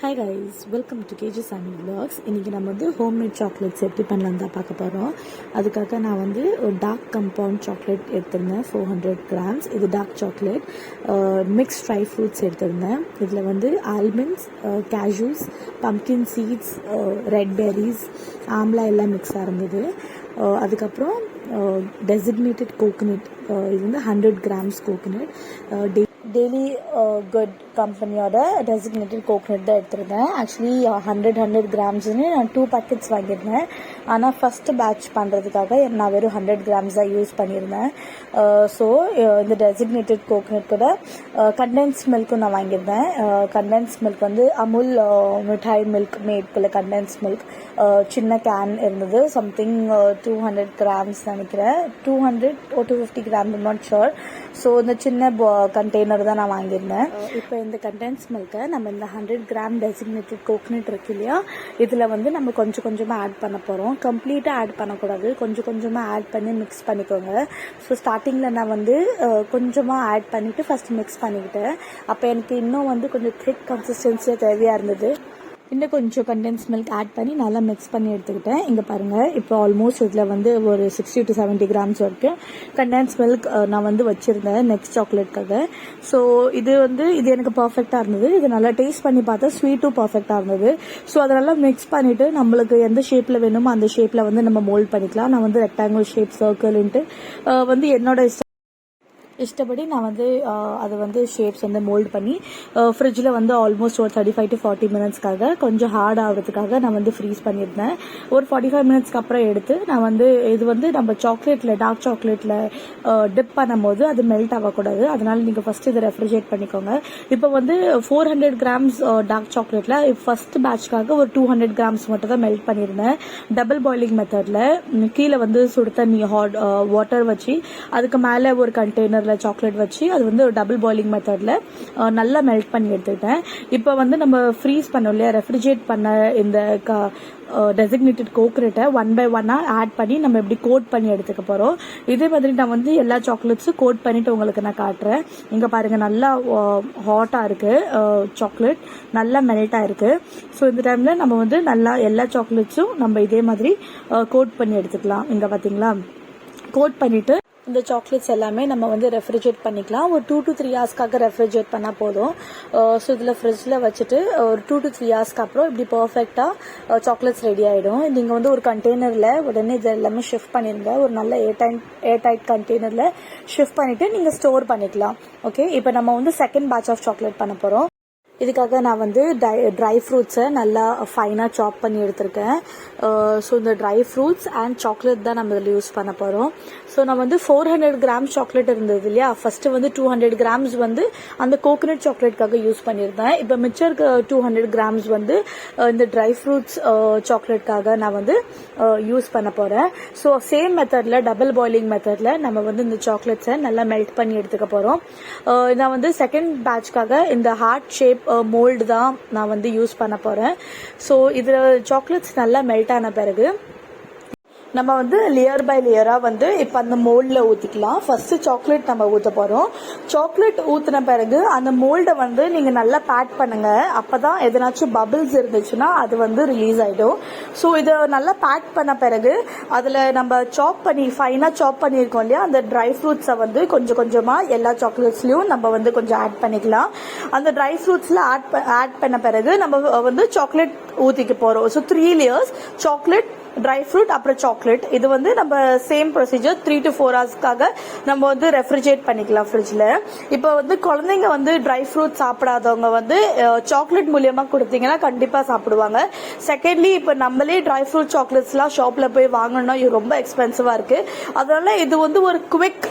Hi guys, welcome to KG Sunny Vlogs. இன்றைக்கி நம்ம வந்து ஹோம்மேட் சாக்லேட்ஸ் எப்படி பண்ணலாம் தான் பார்க்க போகிறோம். அதுக்காக நான் வந்து ஒரு டார்க் கம்பவுண்ட் சாக்லேட் எடுத்திருந்தேன் 400 grams. இது dark chocolate. Mix dry fruits எடுத்திருந்தேன். இதில் வந்து almonds, cashews, pumpkin seeds, red berries, amla எல்லாம் மிக்ஸாக இருந்தது. அதுக்கப்புறம் டெசிக்னேட்டட் கோகோனட், இது வந்து 100 grams கோகோனட். டெய்லி குட் கம்பெனியோட டெசிக்னேட்டட் கோகோனட் தான் எடுத்திருந்தேன். ஆக்சுவலி 100 grams-னு நான் 2 packets வாங்கியிருந்தேன். ஆனால் ஃபஸ்ட்டு பேட்ச் பண்ணுறதுக்காக நான் வெறும் 100 grams தான் யூஸ் பண்ணியிருந்தேன். ஸோ இந்த டெசிக்னேட்டட் கோகோனட் கூட கண்டென்ஸ் மில்க்கும் நான் வாங்கியிருந்தேன். கண்டென்ஸ் மில்க் வந்து அமுல் மிட்டாய் மில்க் மேட்குள்ள கண்டென்ஸ் மில்க் சின்ன கேன் இருந்தது. சம்திங் 200 grams நினைக்கிறேன், 200 or 250 grams, not sure. So இந்த சின்ன கண்டெய்னர் தான் நான் வாங்கியிருந்தேன். இப்போ இந்த கண்டென்ஸ் மில்கை நம்ம இந்த 100 gram டெசிக்னேட்டட் கோகோனட் இருக்கு இல்லையா, இதில் வந்து நம்ம கொஞ்சம் கொஞ்சமாக ஆட் பண்ண போகிறோம். கம்ப்ளீட்டாக ஆட் பண்ணக்கூடாது, கொஞ்சம் கொஞ்சமாக ஆட் பண்ணி மிக்ஸ் பண்ணிக்கோங்க. ஸோ ஸ்டார்டிங்கில் நான் வந்து கொஞ்சமாக ஆட் பண்ணிவிட்டு ஃபஸ்ட்டு மிக்ஸ் பண்ணிக்கிட்டேன். அப்போ எனக்கு இன்னும் வந்து கொஞ்சம் திக் கன்சிஸ்டன்சியாக தேவையாக இருந்தது. இன்னும் கொஞ்சம் கண்டென்ஸ் மில்க் ஆட் பண்ணி நல்லா மிக்ஸ் பண்ணி எடுத்துக்கிட்டேன். இங்கே பாருங்கள், இப்போ ஆல்மோஸ்ட் இதில் வந்து ஒரு 60 to 70 grams வரைக்கும் கண்டென்ஸ் மில்க் நான் வந்து வச்சுருந்தேன் நெக்ஸ்ட் சாக்லேட்காக. ஸோ இது எனக்கு பர்ஃபெக்டாக இருந்தது. இது நல்லா டேஸ்ட் பண்ணி பார்த்தா ஸ்வீட்டும் பர்ஃபெக்டாக இருந்தது. ஸோ அதை நல்லா மிக்ஸ் பண்ணிவிட்டு நம்மளுக்கு எந்த ஷேப்பில் வேணுமோ அந்த ஷேப்பில் வந்து நம்ம மோல்ட் பண்ணிக்கலாம். நான் வந்து ரெக்டாங்கிள் ஷேப், சர்க்கிள்ன்ட்டு வந்து என்னோட இஷ்டப்படி நான் வந்து அதை வந்து ஷேப்ஸ் வந்து மோல்ட் பண்ணி ஃப்ரிட்ஜில் வந்து ஆல்மோஸ்ட் ஒரு 35 to 40 minutesக்காக கொஞ்சம் ஹார்ட் ஆகிறதுக்காக நான் வந்து ஃப்ரீஸ் பண்ணியிருந்தேன். ஒரு 45 minutesக்கு அப்புறம் எடுத்து நான் வந்து இது வந்து நம்ம சாக்லேட்டில், டார்க் சாக்லேட்டில் டிப் பண்ணும்போது அது மெல்ட் ஆகக்கூடாது. அதனால நீங்கள் ஃபஸ்ட்டு இதை ரெஃப்ரிஜரேட் பண்ணிக்கோங்க. இப்போ வந்து 400 grams டார்க் சாக்லேட்டில் ஃபஸ்ட் பேட்ச்க்காக ஒரு 200 grams மட்டும் தான் மெல்ட் பண்ணியிருந்தேன். டபுள் பாயிலிங் மெத்தடில் கீழே வந்து சுடு தண்ணி ஹாட் வாட்டர் வச்சு அதுக்கு மேலே ஒரு கண்டெய்னர் சாக்லேட் வச்சு அது வந்து ஒரு டபுள் பாயிலிங் மெத்தட்ல நல்லா மெல்ட் பண்ணி எடுத்துக்கிட்டேன். இப்போ வந்து நம்ம ஃப்ரீஸ் பண்ணோம் இல்லையா, ரெஃப்ரிஜரேட் பண்ண இந்த டெசிக்னேட்டட் கோகோனட்டை 1 by 1 ஆட் பண்ணி நம்ம எப்படி கோட் பண்ணி எடுத்துக்க போறோம். இதே மாதிரி நான் வந்து எல்லா சாக்லேட்ஸும் கோட் பண்ணிட்டு உங்களுக்கு நான் காட்டுறேன். இங்க பாருங்க, நல்லா ஹாட்டா இருக்கு, சாக்லேட் நல்லா மெல்ட் ஆயிருக்கு. ஸோ இந்த டைம்ல நம்ம வந்து நல்லா எல்லா சாக்லேட்ஸும் நம்ம இதே மாதிரி கோட் பண்ணி எடுத்துக்கலாம். இங்க பாத்தீங்களா, கோட் பண்ணிட்டு இந்த சாக்லேட்ஸ் எல்லாமே நம்ம வந்து ரெஃப்ரிஜரேட் பண்ணிக்கலாம். ஒரு 2 to 3 hours ரெஃப்ரிஜரேட் பண்ணால் போதும். ஸோ இதில் ஃப்ரிட்ஜில் வச்சுட்டு ஒரு 2 to 3 hours அப்புறம் இப்படி பர்ஃபெக்டாக சாக்லேட்ஸ் ரெடி ஆகிடும். நீங்கள் வந்து ஒரு கண்டெய்னரில் உடனே இது எல்லாமே ஷிஃப்ட் பண்ணிடுங்க. ஒரு நல்ல ஏர் டைட் கண்டெய்னரில் ஷிஃப்ட் பண்ணிவிட்டு நீங்கள் ஸ்டோர் பண்ணிக்கலாம். ஓகே, இப்போ நம்ம வந்து செகண்ட் பேட்ச் ஆஃப் சாக்லேட் பண்ண போகிறோம். இதுக்காக நான் வந்து ட்ரை ஃப்ரூட்ஸை நல்லா ஃபைனாக சாப் பண்ணி எடுத்திருக்கேன். ஸோ இந்த ட்ரை ஃப்ரூட்ஸ் அண்ட் சாக்லேட் தான் நம்ம இதில் யூஸ் பண்ண போகிறோம். ஸோ நான் வந்து 400 grams சாக்லேட் இருந்தது இல்லையா, ஃபர்ஸ்ட் வந்து 200 grams வந்து அந்த கோகோனட் சாக்லேட்காக யூஸ் பண்ணியிருந்தேன். இப்போ மிச்சம் இருக்க 200 grams வந்து இந்த ட்ரை ஃப்ரூட்ஸ் சாக்லேட்காக நான் வந்து யூஸ் பண்ண போகிறேன். ஸோ சேம் மெத்தடில், டபுள் பாயிலிங் மெத்தடில் நம்ம வந்து இந்த சாக்லேட்ஸை நல்லா மெல்ட் பண்ணி எடுத்துக்க போகிறோம். நான் வந்து செகண்ட் பேட்ச்காக இந்த ஹார்ட் ஷேப் மோல்டு தான் நான் வந்து யூஸ் பண்ண போகிறேன். ஸோ இதில் சாக்லேட்ஸ் நல்லா மெல்ட் ஆன பிறகு நம்ம வந்து லேயர் பை லேயராக வந்து இப்போ அந்த மோல்டில் ஊற்றிக்கலாம். ஃபர்ஸ்ட்டு சாக்லேட் நம்ம ஊற்ற போகிறோம். சாக்லேட் ஊற்றின பிறகு அந்த மோல்டை வந்து நீங்கள் நல்லா பேக் பண்ணுங்க. அப்போ தான் எதனாச்சும் பபிள்ஸ் இருந்துச்சுன்னா அது வந்து ரிலீஸ் ஆகிடும். ஸோ இதை நல்லா பேக் பண்ண பிறகு அதில் நம்ம ஃபைனாக சாப் பண்ணியிருக்கோம் இல்லையா, அந்த ட்ரை ஃப்ரூட்ஸை வந்து கொஞ்சம் கொஞ்சமாக எல்லா சாக்லேட்ஸ்லையும் நம்ம வந்து கொஞ்சம் ஆட் பண்ணிக்கலாம். அந்த ட்ரை ஃப்ரூட்ஸில் ஆட் பண்ண பிறகு நம்ம வந்து சாக்லேட் ஊற்றிக்க போகிறோம். So 3 layers chocolate, dry fruit, அப்புறம் சாக்லேட். இது வந்து நம்ம சேம் ப்ரொசீஜர் 3 to 4 hours நம்ம வந்து ரெஃப்ரிஜரேட் பண்ணிக்கலாம் ஃப்ரிட்ஜில். இப்போ வந்து குழந்தைங்க வந்து ட்ரை ஃப்ரூட் சாப்பிடாதவங்க வந்து சாக்லேட் மூலியமா கொடுத்தீங்கன்னா கண்டிப்பாக சாப்பிடுவாங்க. செகண்ட்லி, இப்போ நம்மளே ட்ரை ஃப்ரூட் சாக்லேட்ஸ்லாம் ஷாப்பில் போய் வாங்கணும்னா இது ரொம்ப எக்ஸ்பென்சிவாக இருக்கு. அதனால இது வந்து ஒரு குவிக்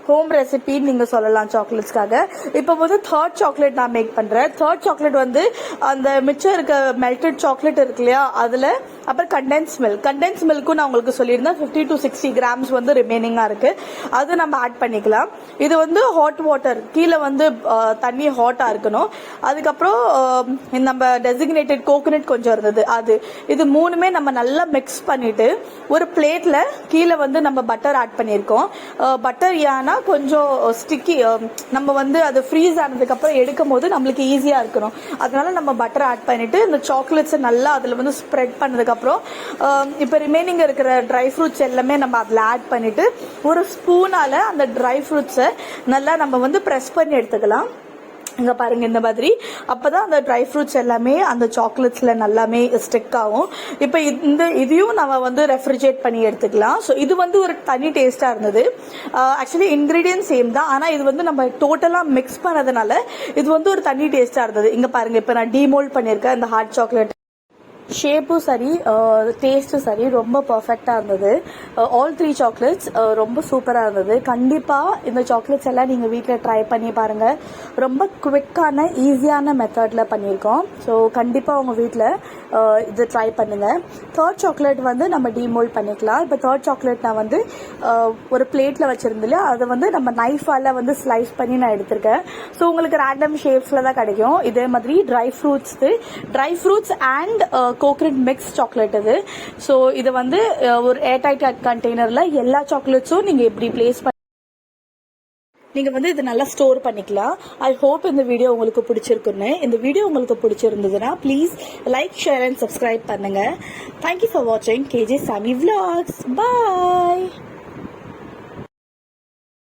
ஹோம் ரெசிபின்னு நீங்கள் சொல்லலாம் சாக்லேட்ஸ்க்காக. இப்போ வந்து தேர்ட் சாக்லேட் நான் மேக் பண்ணுறேன். தேர்ட் சாக்லேட் வந்து அந்த மிச்சம் இருக்க மெல்டட் சாக்லேட் இருக்கு இல்லையா, அதில் அப்புறம் கண்டென்ஸ் மில்க்கும் நான் உங்களுக்கு சொல்லியிருந்தேன் 50 to 60 கிராம்ஸ் வந்து ரிமைனிங்கா இருக்கு, அது நம்ம ஆட் பண்ணிக்கலாம். இது வந்து ஹாட் வாட்டர், கீழே வந்து தண்ணி ஹாட்டா இருக்கணும். அதுக்கப்புறம் நம்ம டெசிக்னேட்டட் கோகோனட் கொஞ்சம் இருந்தது அது, இது மூணுமே நம்ம நல்லா மிக்ஸ் பண்ணிட்டு ஒரு பிளேட்ல கீழே வந்து நம்ம பட்டர் ஆட் பண்ணியிருக்கோம். பட்டர் ஏன்னா கொஞ்சம் ஸ்டிக்கி, நம்ம வந்து அது ஃப்ரீஸ் ஆனதுக்கு அப்புறம் எடுக்கும் போது நம்மளுக்கு ஈஸியா இருக்கணும், அதனால நம்ம பட்டர் ஆட் பண்ணிட்டு இந்த சாக்லேட்ஸ் நல்லா அதுல வந்து ஸ்ப்ரெட் பண்ணதுக்கு அப்புறம் இப்ப ரிமைனிங் இருக்கிற ட்ரை ஃப்ரூட்ஸ் எல்லாமே நம்ம அதுல ஆட் பண்ணிட்டு ஒரு ஸ்பூனால அந்த ட்ரை ஃப்ரூட்ஸை நல்லா நம்ம வந்து ப்ரெஸ் பண்ணி எடுத்துக்கலாம். இங்க பாருங்க இந்த மாதிரி, அப்பதான் அந்த ட்ரை ஃப்ரூட்ஸ் எல்லாமே அந்த சாக்லேட்ஸ்ல நல்லாமே ஸ்டிக் ஆகும். இப்ப இதையும் நம்ம வந்து ரெஃப்ரிஜரேட் பண்ணி எடுத்துக்கலாம். ஸோ இது வந்து ஒரு தனி டேஸ்டா இருந்தது. ஆக்சுவலி இன்கிரீடியன்ட் சேம் தான், ஆனா இது வந்து நம்ம டோட்டலா மிக்ஸ் பண்ணதுனால இது வந்து ஒரு தனி டேஸ்டா இருந்தது. இங்க பாருங்க, இப்ப நான் டீமோல்ட் பண்ணிருக்கேன் இந்த ஹாட் சாக்லேட், ஷேப்பும் சரி டேஸ்ட்டும் சரி ரொம்ப பர்ஃபெக்டா இருந்தது. ஆல் 3 சாக்லேட்ஸ் ரொம்ப சூப்பரா இருந்தது. கண்டிப்பா இந்த சாக்லேட்ஸ் எல்லாம் நீங்க வீட்டில் ட்ரை பண்ணி பாருங்க. ரொம்ப குவிக்கான ஈஸியான மெத்தட்ல பண்ணியிருக்கோம். ஸோ கண்டிப்பா உங்க வீட்டில் இது ட்ரை பண்ணுங்க. தேர்ட் சாக்லேட் வந்து நம்ம டீமோல்ட் பண்ணிக்கலாம். இப்போ தேர்ட் சாக்லேட் நான் வந்து ஒரு பிளேட்ல வச்சிருந்தில்ல, அதை வந்து நம்ம நைஃபால வந்து ஸ்லைஸ் பண்ணி நான் எடுத்திருக்கேன். ஸோ உங்களுக்கு ரேண்டம் ஷேப்ஸ்ல தான் கிடைக்கும். இதே மாதிரி dry fruits and coconut mix chocolate இது. ஸோ இது வந்து ஒரு ஏர்டைட் கண்டெய்னர்ல எல்லா சாக்லேட்ஸும் நீங்க எப்படி பிளேஸ் பண்ணி நீங்க வந்து இது நல்லா ஸ்டோர் பண்ணிக்கலாம். ஐ ஹோப் இந்த வீடியோ உங்களுக்கு பிடிச்சிருக்குன்னு. இந்த வீடியோ உங்களுக்கு பிடிச்சிருந்ததுன்னா please like, share and subscribe பண்ணுங்க. தேங்க்யூ ஃபார் வாட்சிங் KJ Sammy Vlogs. Bye.